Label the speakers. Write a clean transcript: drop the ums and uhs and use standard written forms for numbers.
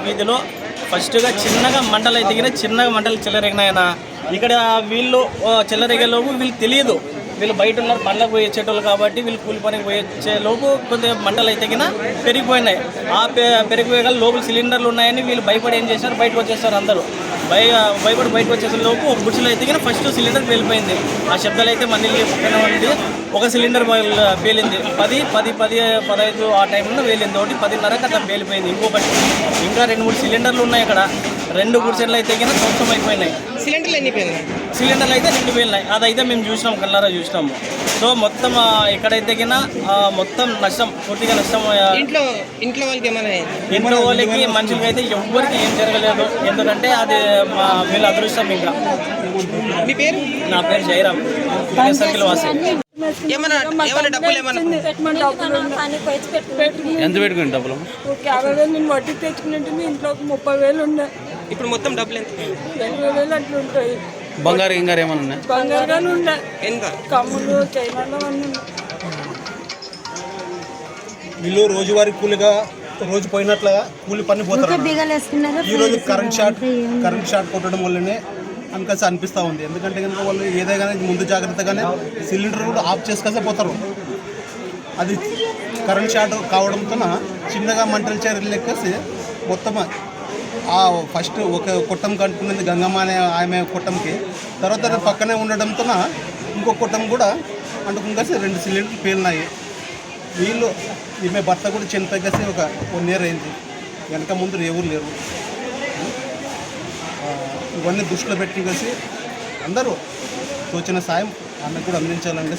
Speaker 1: వీధిలో ఫస్ట్గా చిన్నగా మంటలు దిగిన చిన్నగా మంటలు చెల్లరెగినాయన. ఇక్కడ వీళ్ళు చెల్లరెగేలోపు వీళ్ళు తెలియదు, వీళ్ళు బయట ఉన్నారు పండ్లకు పోయి వచ్చేటోళ్ళు కాబట్టి వీళ్ళు కూలి పనికి పోయేలోపు కొద్దిగా మంటలు అయితే పెరిగిపోయినాయి. ఆ పెరిగిపోయే లోపల సిలిండర్లు ఉన్నాయని వీళ్ళు భయపడి ఏం చేశారు, బయటకు వచ్చేస్తారు. అందరూ భయపడి బయటకు వచ్చేసే లోపు ఒక గుడిసెలో అయితే ఫస్ట్ సిలిండర్ పేలిపోయింది. ఆ శబ్దాలు అయితే మళ్ళీ పక్కన ఉంది. ఒక సిలిండర్ పేలింది 10-15 ఆ టైంలో పేలింది. ఒకటి 10:30కి అట్లా పేలిపోయింది. ఇంకొకటి ఇంకా 2-3 సిలిండర్లు ఉన్నాయి. ఇక్కడ 2 గుడిసెలు అయితే ధ్వంసం అయిపోయినాయి.
Speaker 2: సిలిండర్లు
Speaker 1: అయితే 2 పేలినాయి. అదైతే మేము చూసినాం, కళ్ళారా చూసినాము. సో మొత్తం ఇక్కడైతే మొత్తం నష్టం, పూర్తిగా నష్టం. ఇంట్లో వాళ్ళకి మనుషులకి అయితే ఎవ్వరికి ఏం జరగలేదు. ఎందుకంటే అది వీళ్ళ అదృష్టం. ఇంకా నా పేరు జయరామ్, సర్కిల్ వాసి.
Speaker 3: ఎంత పెట్టుకుని డబ్బులు?
Speaker 4: 50,000 నేను వడ్డీ తెచ్చుకున్నట్టు ఇంట్లో 30,000 ఉన్నాయి.
Speaker 2: ఇప్పుడు మొత్తం డబ్బులు ఎంత?
Speaker 4: 80,000 అట్లా ఉంటాయి.
Speaker 3: బంగారు ఇంగారు ఏమన్నా ఉన్నాయి?
Speaker 4: బంగారుగానే ఉన్నాయి, కమ్ములు చైనాలో అన్నీ.
Speaker 5: వీళ్ళు రోజువారీ కూలిగా రోజు పోయినట్లుగా కూలి పని పోతారు. ఈరోజు కరెంట్ షాట్ కొట్టడం వల్లనే అనుకసి అనిపిస్తూ ఉంది. ఎందుకంటే కనుక వాళ్ళు ఏదైనా ముందు జాగ్రత్తగానే సిలిండర్ కూడా ఆఫ్ చేసుకొస్తే పోతారు. అది కరెంట్ షాట్ కావడంతో చిన్నగా మంటలు చేరి లెక్కేసి మొత్తం ఫస్ట్ ఒక కొట్టం కట్టుకున్నది గంగమ్మ అనే ఆమె కొట్టంకి, తర్వాత పక్కనే ఉండడంతో ఇంకొక కొట్టం కూడా అంటుకుని 2 సిలిండర్లు పేలినాయి. వీళ్ళు ఈమె భర్త కూడా చనిపోయి ఒక 1 year అయింది. వెనక ముందు ఎవరు లేరు. ఇవన్నీ దృష్టిలో పెట్టి అందరూ తోచిన సాయం ఆమెకు కూడా అందించాలంటే